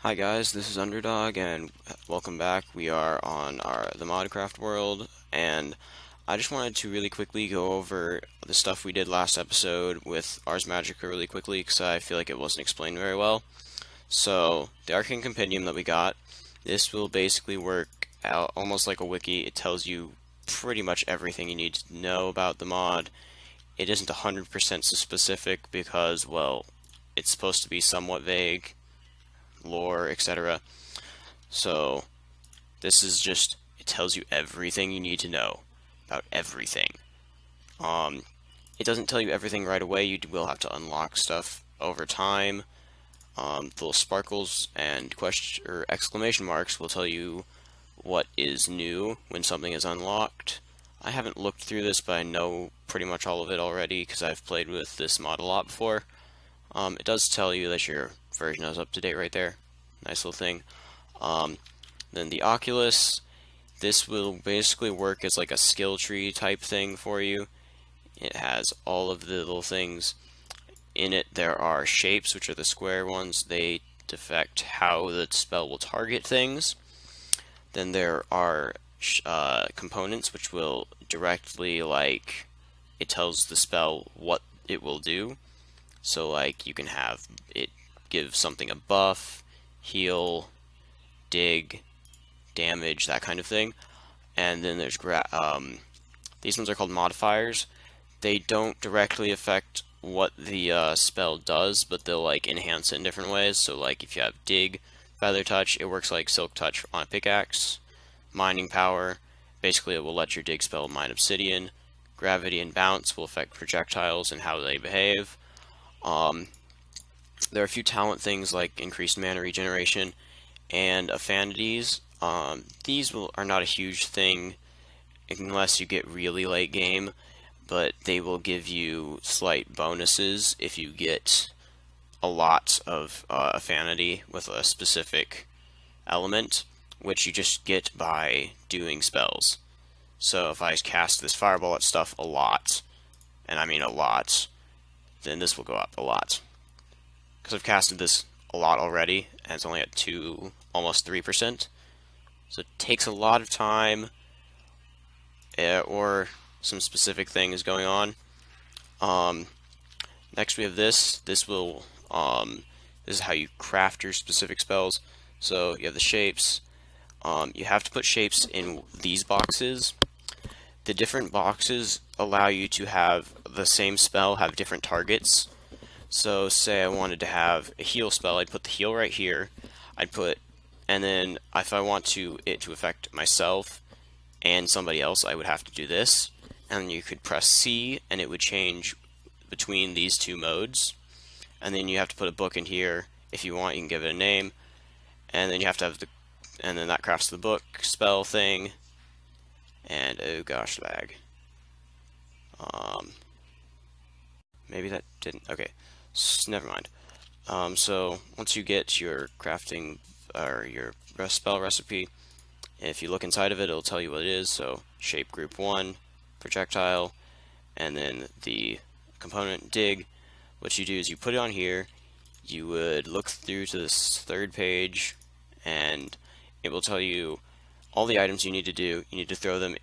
Hi guys, this is Underdog and welcome back. We are on the Modcraft world, and I just wanted to really quickly go over the stuff we did last episode with Ars Magica really quickly because I feel like it wasn't explained very well. So, the Arcane Compendium that we got, this will basically work out almost like a wiki. It tells you pretty much everything you need to know about the mod. It isn't 100% specific because, well, it's supposed to be somewhat vague, lore, etc. So this is just, it tells you everything you need to know about everything. Um, it doesn't tell you everything right away. You will have to unlock stuff over time. The little sparkles and question or exclamation marks will tell you what is new when something is unlocked. I haven't looked through this, but I know pretty much all of it already because I've played with this mod a lot before. It does tell you that your version is up to date right there. Nice little thing. Um, then the Oculus, this will basically work as like a skill tree type thing for you. It has all of the little things in it. There are shapes, which are the square ones. They affect how the spell will target things. Then there are components, which will directly, like, it tells the spell what it will do. So, like, you can have it give something a buff, heal, dig, damage, that kind of thing. And then there's these ones are called modifiers. They don't directly affect what the spell does, but they'll like enhance it in different ways. So like if you have dig, feather touch, it works like silk touch on a pickaxe. Mining power, basically it will let your dig spell mine obsidian. Gravity and bounce will affect projectiles and how they behave. Um, there are a few talent things like increased mana regeneration and affinities. Are not a huge thing unless you get really late game, but they will give you slight bonuses if you get a lot of affinity with a specific element, which you just get by doing spells. So if I cast this fireball at stuff a lot, and I mean a lot, then this will go up a lot. Because I've casted this a lot already, and it's only at 2, almost 3%. So it takes a lot of time, or some specific things going on. Next we have this. This is how you craft your specific spells. So you have the shapes. You have to put shapes in these boxes. The different boxes allow you to have the same spell have different targets. So say I wanted to have a heal spell, I'd put the heal right here. And then if I want it to affect myself and somebody else, I would have to do this. And then you could press C and it would change between these two modes. And then you have to put a book in here. If you want, you can give it a name. And then you have to have and then that crafts the book spell thing. And oh gosh, lag. Maybe that didn't, okay, never mind. So once you get your crafting or your spell recipe, if you look inside of it, it'll tell you what it is. So shape group 1, projectile, and then the component dig. What you do is you put it on here. You would look through to this third page, and it will tell you all the items you need to do. You need to throw them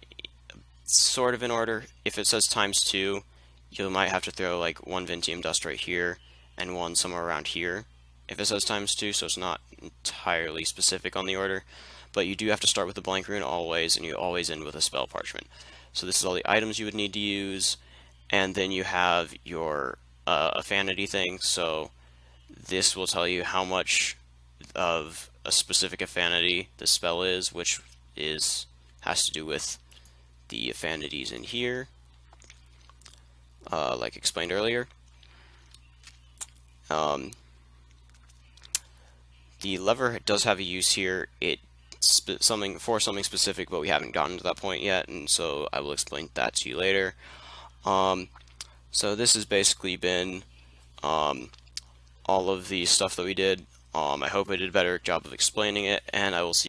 sort of in order. If it says ×2, you might have to throw like 1 Ventium dust right here and 1 somewhere around here. If it says ×2, so it's not entirely specific on the order, but you do have to start with a blank rune always, and you always end with a spell parchment. So this is all the items you would need to use, and then you have your affinity thing. So this will tell you how much of a specific affinity the spell is, which has to do with the affinities in here, like explained earlier. The lever does have a use here. It's something specific, but we haven't gotten to that point yet, and so I will explain that to you later. So this has basically been all of the stuff that we did. I hope I did a better job of explaining it, and I will see